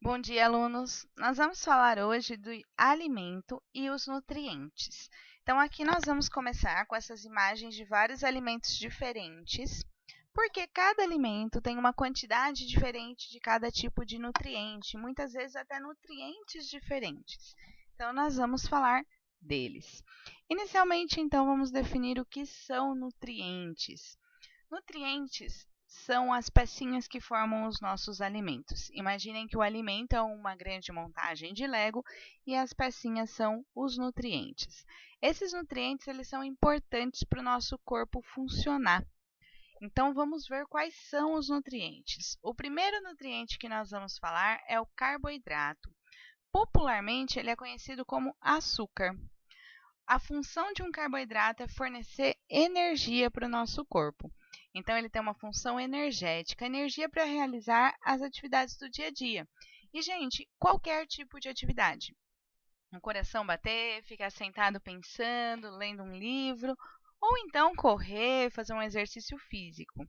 Bom dia, alunos! Nós vamos falar hoje do alimento e os nutrientes. Então, aqui nós vamos começar com essas imagens de vários alimentos diferentes, porque cada alimento tem uma quantidade diferente de cada tipo de nutriente, muitas vezes até nutrientes diferentes. Então, nós vamos falar deles. Inicialmente, então, vamos definir o que são nutrientes. Nutrientes são as pecinhas que formam os nossos alimentos. Imaginem que o alimento é uma grande montagem de Lego e as pecinhas são os nutrientes. Esses nutrientes eles são importantes para o nosso corpo funcionar. Então, vamos ver quais são os nutrientes. O primeiro nutriente que nós vamos falar é o carboidrato. Popularmente, ele é conhecido como açúcar. A função de um carboidrato é fornecer energia para o nosso corpo. Então, ele tem uma função energética, energia para realizar as atividades do dia a dia. E, gente, qualquer tipo de atividade. O coração bater, ficar sentado pensando, lendo um livro, ou então correr, fazer um exercício físico.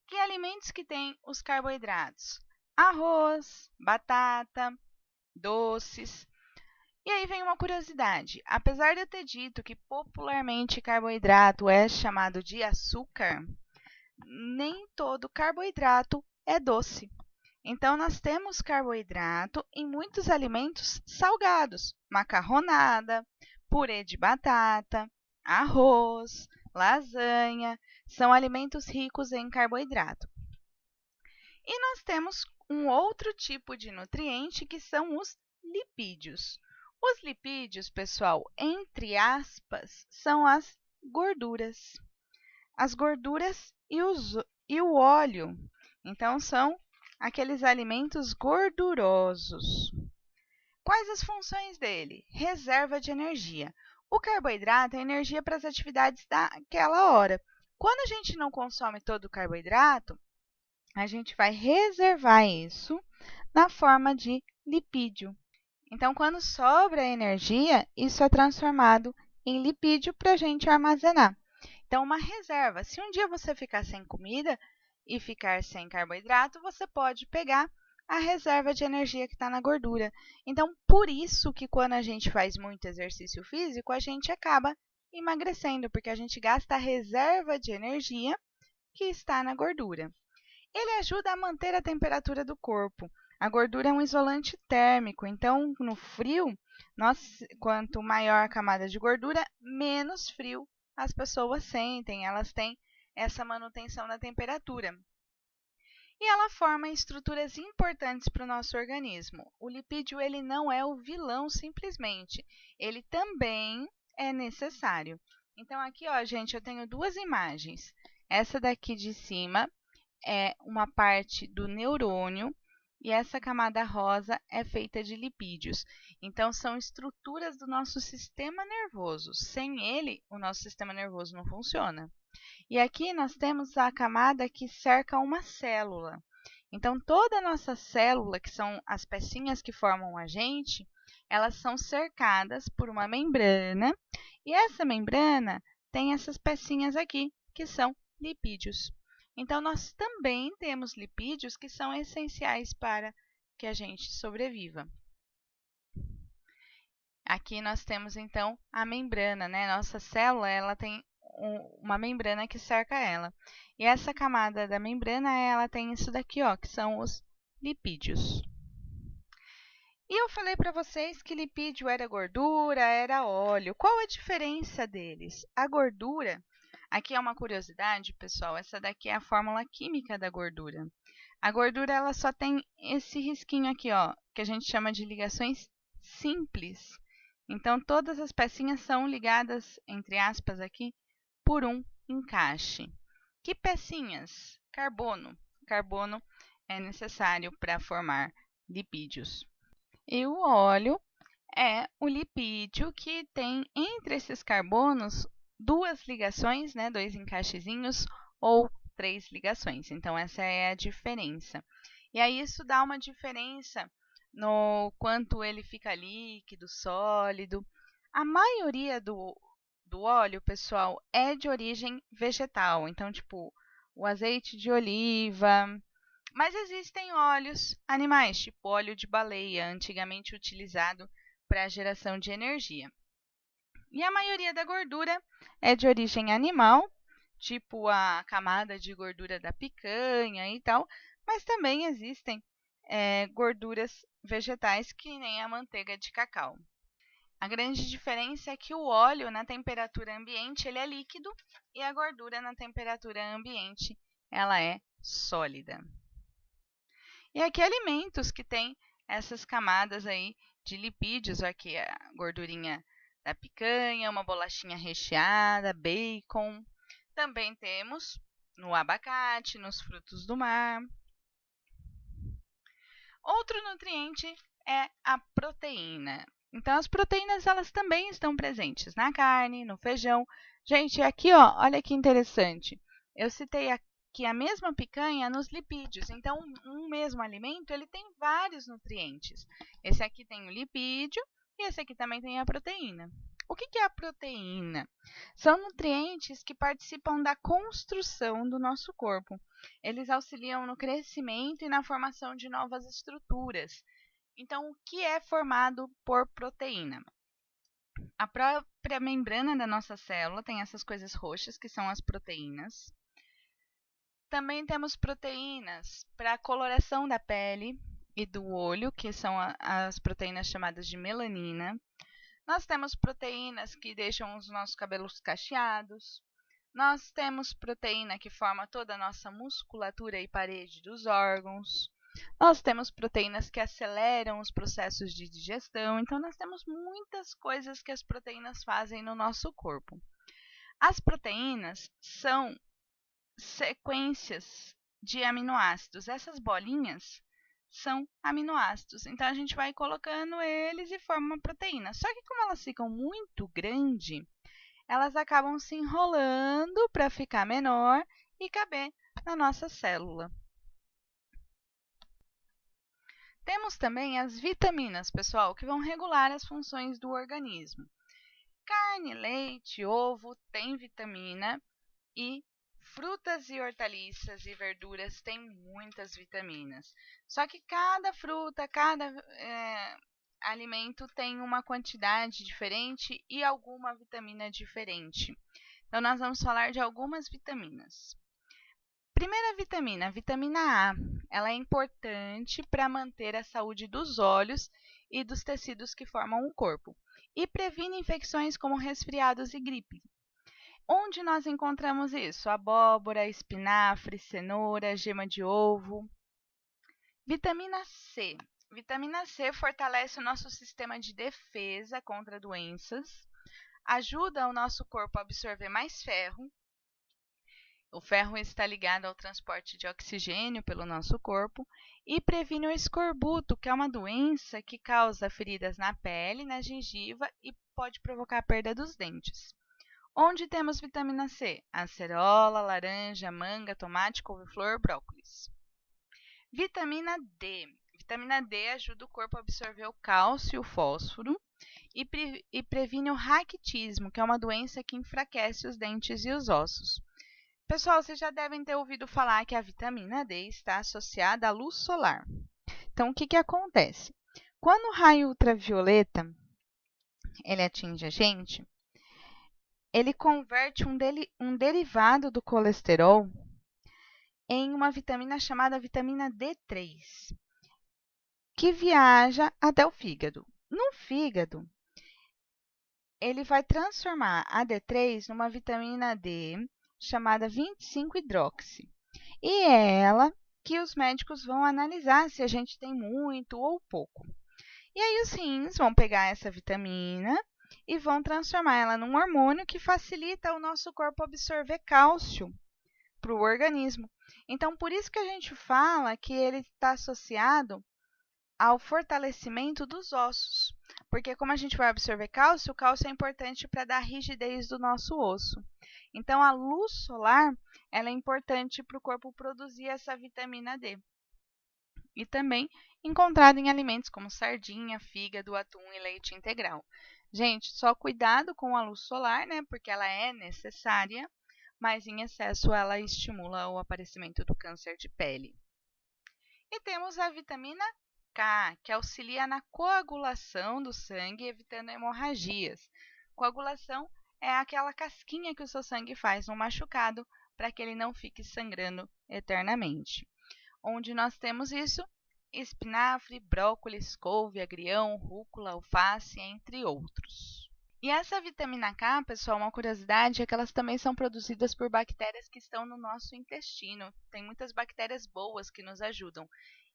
Que alimentos que têm os carboidratos? Arroz, batata, doces. E aí vem uma curiosidade. Apesar de eu ter dito que popularmente carboidrato é chamado de açúcar, nem todo carboidrato é doce. Então, nós temos carboidrato em muitos alimentos salgados, macarronada, purê de batata, arroz, lasanha, são alimentos ricos em carboidrato. E nós temos um outro tipo de nutriente que são os lipídios. Os lipídios, pessoal, entre aspas, são as gorduras. As gorduras e o óleo. Então, são aqueles alimentos gordurosos. Quais as funções dele? Reserva de energia. O carboidrato é energia para as atividades daquela hora. Quando a gente não consome todo o carboidrato, a gente vai reservar isso na forma de lipídio. Então, quando sobra energia, isso é transformado em lipídio para a gente armazenar. Então, uma reserva. Se um dia você ficar sem comida e ficar sem carboidrato, você pode pegar a reserva de energia que está na gordura. Então, por isso que quando a gente faz muito exercício físico, a gente acaba emagrecendo, porque a gente gasta a reserva de energia que está na gordura. Ele ajuda a manter a temperatura do corpo. A gordura é um isolante térmico, então no frio, quanto maior a camada de gordura, menos frio as pessoas sentem, elas têm essa manutenção da temperatura. E ela forma estruturas importantes para o nosso organismo. O lipídio ele não é o vilão simplesmente, ele também é necessário. Então aqui, ó, gente, eu tenho duas imagens. Essa daqui de cima é uma parte do neurônio e essa camada rosa é feita de lipídios. Então, são estruturas do nosso sistema nervoso. Sem ele, o nosso sistema nervoso não funciona. E aqui nós temos a camada que cerca uma célula. Então, toda a nossa célula, que são as pecinhas que formam a gente, elas são cercadas por uma membrana. E essa membrana tem essas pecinhas aqui, que são lipídios. Então, nós também temos lipídios que são essenciais para que a gente sobreviva. Aqui nós temos, então, a membrana, né? Nossa célula, ela tem uma membrana que cerca ela. E essa camada da membrana, ela tem isso daqui, ó, que são os lipídios. E eu falei para vocês que lipídio era gordura, era óleo. Qual a diferença deles? A gordura, aqui é uma curiosidade, pessoal, essa daqui é a fórmula química da gordura. A gordura, ela só tem esse risquinho aqui, ó, que a gente chama de ligações simples. Então, todas as pecinhas são ligadas, entre aspas, aqui, por um encaixe. Que pecinhas? Carbono. Carbono é necessário para formar lipídios. E o óleo é o lipídio que tem entre esses carbonos duas ligações, né, dois encaixezinhos ou três ligações. Então, essa é a diferença. E aí, isso dá uma diferença no quanto ele fica líquido, sólido. A maioria do óleo, pessoal, é de origem vegetal. Então, tipo, o azeite de oliva, Mas existem óleos animais, tipo óleo de baleia, antigamente utilizado para a geração de energia. E a maioria da gordura é de origem animal, tipo a camada de gordura da picanha e tal, mas também existem gorduras vegetais que nem a manteiga de cacau. A grande diferença é que o óleo na temperatura ambiente ele é líquido e a gordura na temperatura ambiente ela é sólida. E aqui alimentos que têm essas camadas aí de lipídios, aqui a gordurinha da picanha, uma bolachinha recheada, bacon. Também temos no abacate, nos frutos do mar. Outro nutriente é a proteína. Então, as proteínas elas também estão presentes na carne, no feijão. Gente, aqui, ó, olha que interessante. Eu citei aqui a mesma picanha nos lipídios. Então, um mesmo alimento ele tem vários nutrientes. Esse aqui tem o lipídio e esse aqui também tem a proteína. O que é a proteína? São nutrientes que participam da construção do nosso corpo. Eles auxiliam no crescimento e na formação de novas estruturas. Então, o que é formado por proteína? A própria membrana da nossa célula tem essas coisas roxas, que são as proteínas. Também temos proteínas para a coloração da pele e do olho, que são as proteínas chamadas de melanina. Nós temos proteínas que deixam os nossos cabelos cacheados. Nós temos proteína que forma toda a nossa musculatura e parede dos órgãos. Nós temos proteínas que aceleram os processos de digestão. Então, nós temos muitas coisas que as proteínas fazem no nosso corpo. As proteínas são sequências de aminoácidos. Essas bolinhas são aminoácidos. Então, a gente vai colocando eles e forma uma proteína. Só que como elas ficam muito grandes, elas acabam se enrolando para ficar menor e caber na nossa célula. Temos também as vitaminas, pessoal, que vão regular as funções do organismo. Carne, leite, ovo tem vitamina e frutas e hortaliças e verduras têm muitas vitaminas. Só que cada fruta, cada alimento tem uma quantidade diferente e alguma vitamina diferente. Então, nós vamos falar de algumas vitaminas. Primeira vitamina, a vitamina A. Ela é importante para manter a saúde dos olhos e dos tecidos que formam o corpo e previne infecções como resfriados e gripe. Onde nós encontramos isso? Abóbora, espinafre, cenoura, gema de ovo. Vitamina C. Vitamina C fortalece o nosso sistema de defesa contra doenças, ajuda o nosso corpo a absorver mais ferro. O ferro está ligado ao transporte de oxigênio pelo nosso corpo e previne o escorbuto, que é uma doença que causa feridas na pele, na gengiva e pode provocar a perda dos dentes. Onde temos vitamina C? Acerola, laranja, manga, tomate, couve-flor, brócolis. Vitamina D. Vitamina D ajuda o corpo a absorver o cálcio e o fósforo e previne o raquitismo, que é uma doença que enfraquece os dentes e os ossos. Pessoal, vocês já devem ter ouvido falar que a vitamina D está associada à luz solar. Então, o que acontece? Quando o raio ultravioleta ele atinge a gente, ele converte um derivado do colesterol em uma vitamina chamada vitamina D3, que viaja até o fígado. No fígado, ele vai transformar a D3 numa vitamina D chamada 25-hidroxi. E é ela que os médicos vão analisar se a gente tem muito ou pouco. E aí os rins vão pegar essa vitamina e vão transformar ela num hormônio que facilita o nosso corpo absorver cálcio para o organismo. Então, por isso que a gente fala que ele está associado ao fortalecimento dos ossos. Porque como a gente vai absorver cálcio, o cálcio é importante para dar rigidez do nosso osso. Então, a luz solar ela é importante para o corpo produzir essa vitamina D. E também encontrada em alimentos como sardinha, fígado, atum e leite integral. Gente, só cuidado com a luz solar, né? Porque ela é necessária, mas em excesso ela estimula o aparecimento do câncer de pele. E temos a vitamina K, que auxilia na coagulação do sangue, evitando hemorragias. Coagulação é aquela casquinha que o seu sangue faz no machucado para que ele não fique sangrando eternamente. Onde nós temos isso? Espinafre, brócolis, couve, agrião, rúcula, alface, entre outros. E essa vitamina K, pessoal, uma curiosidade é que elas também são produzidas por bactérias que estão no nosso intestino. Tem muitas bactérias boas que nos ajudam.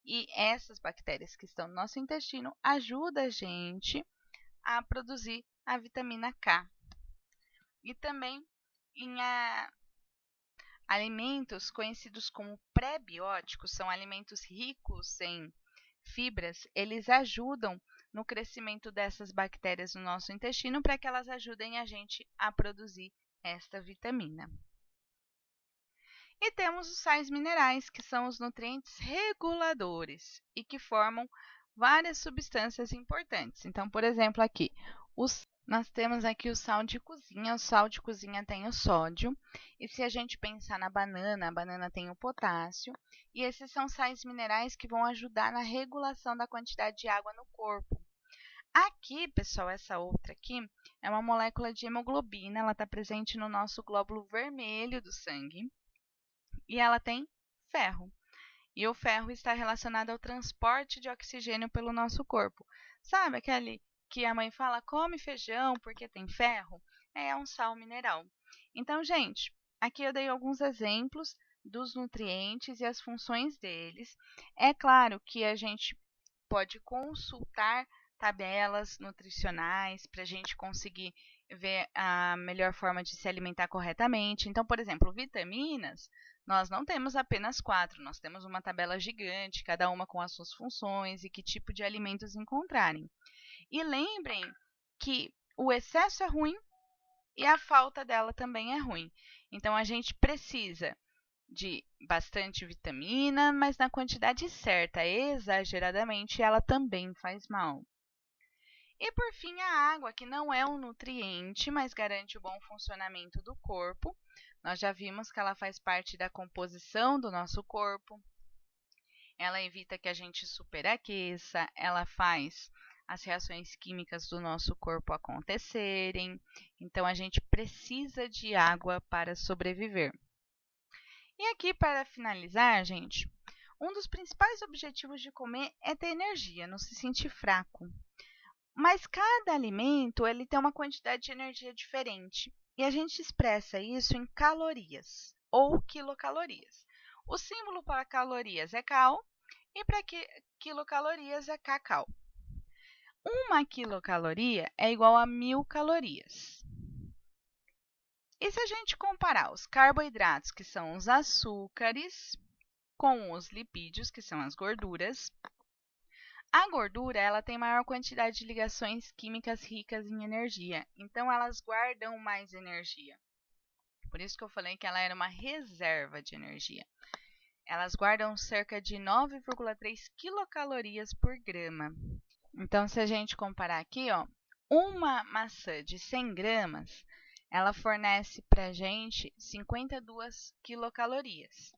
E essas bactérias que estão no nosso intestino ajudam a gente a produzir a vitamina K. E também em alimentos conhecidos como pré-bióticos, são alimentos ricos em fibras, eles ajudam no crescimento dessas bactérias no nosso intestino para que elas ajudem a gente a produzir esta vitamina. E temos os sais minerais, que são os nutrientes reguladores e que formam várias substâncias importantes. Então, por exemplo, aqui, nós temos aqui o sal de cozinha. O sal de cozinha tem o sódio. E se a gente pensar na banana, a banana tem o potássio. E esses são sais minerais que vão ajudar na regulação da quantidade de água no corpo. Aqui, pessoal, essa outra aqui é uma molécula de hemoglobina. Ela está presente no nosso glóbulo vermelho do sangue. E ela tem ferro. E o ferro está relacionado ao transporte de oxigênio pelo nosso corpo. Sabe aquele que a mãe fala, come feijão porque tem ferro? É um sal mineral. Então, gente, aqui eu dei alguns exemplos dos nutrientes e as funções deles. É claro que a gente pode consultar tabelas nutricionais para a gente conseguir ver a melhor forma de se alimentar corretamente. Então, por exemplo, vitaminas, nós não temos apenas 4, nós temos uma tabela gigante, cada uma com as suas funções e que tipo de alimentos encontrarem. E lembrem que o excesso é ruim e a falta dela também é ruim. Então, a gente precisa de bastante vitamina, mas na quantidade certa, exageradamente, ela também faz mal. E por fim, a água, que não é um nutriente, mas garante o bom funcionamento do corpo. Nós já vimos que ela faz parte da composição do nosso corpo. Ela evita que a gente superaqueça, ela faz as reações químicas do nosso corpo acontecerem. Então, a gente precisa de água para sobreviver. E aqui, para finalizar, gente, um dos principais objetivos de comer é ter energia, não se sentir fraco. Mas cada alimento ele tem uma quantidade de energia diferente. E a gente expressa isso em calorias ou quilocalorias. O símbolo para calorias é cal e para quilocalorias é kcal. Uma quilocaloria é igual a 1000 calorias. E se a gente comparar os carboidratos, que são os açúcares, com os lipídios, que são as gorduras, a gordura ela tem maior quantidade de ligações químicas ricas em energia, então elas guardam mais energia. Por isso que eu falei que ela era uma reserva de energia. Elas guardam cerca de 9,3 quilocalorias por grama. Então, se a gente comparar aqui, ó, uma maçã de 100 gramas, ela fornece para a gente 52 quilocalorias.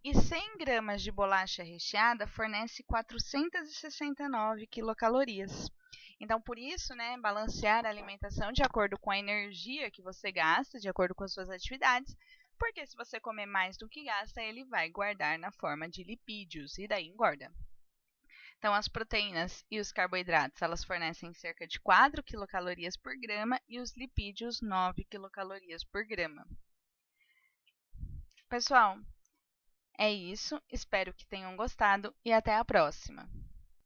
E 100 gramas de bolacha recheada fornece 469 quilocalorias. Então, por isso, né, balancear a alimentação de acordo com a energia que você gasta, de acordo com as suas atividades, porque se você comer mais do que gasta, ele vai guardar na forma de lipídios e daí engorda. Então, as proteínas e os carboidratos, elas fornecem cerca de 4 quilocalorias por grama e os lipídios 9 quilocalorias por grama. Pessoal, é isso, espero que tenham gostado e até a próxima!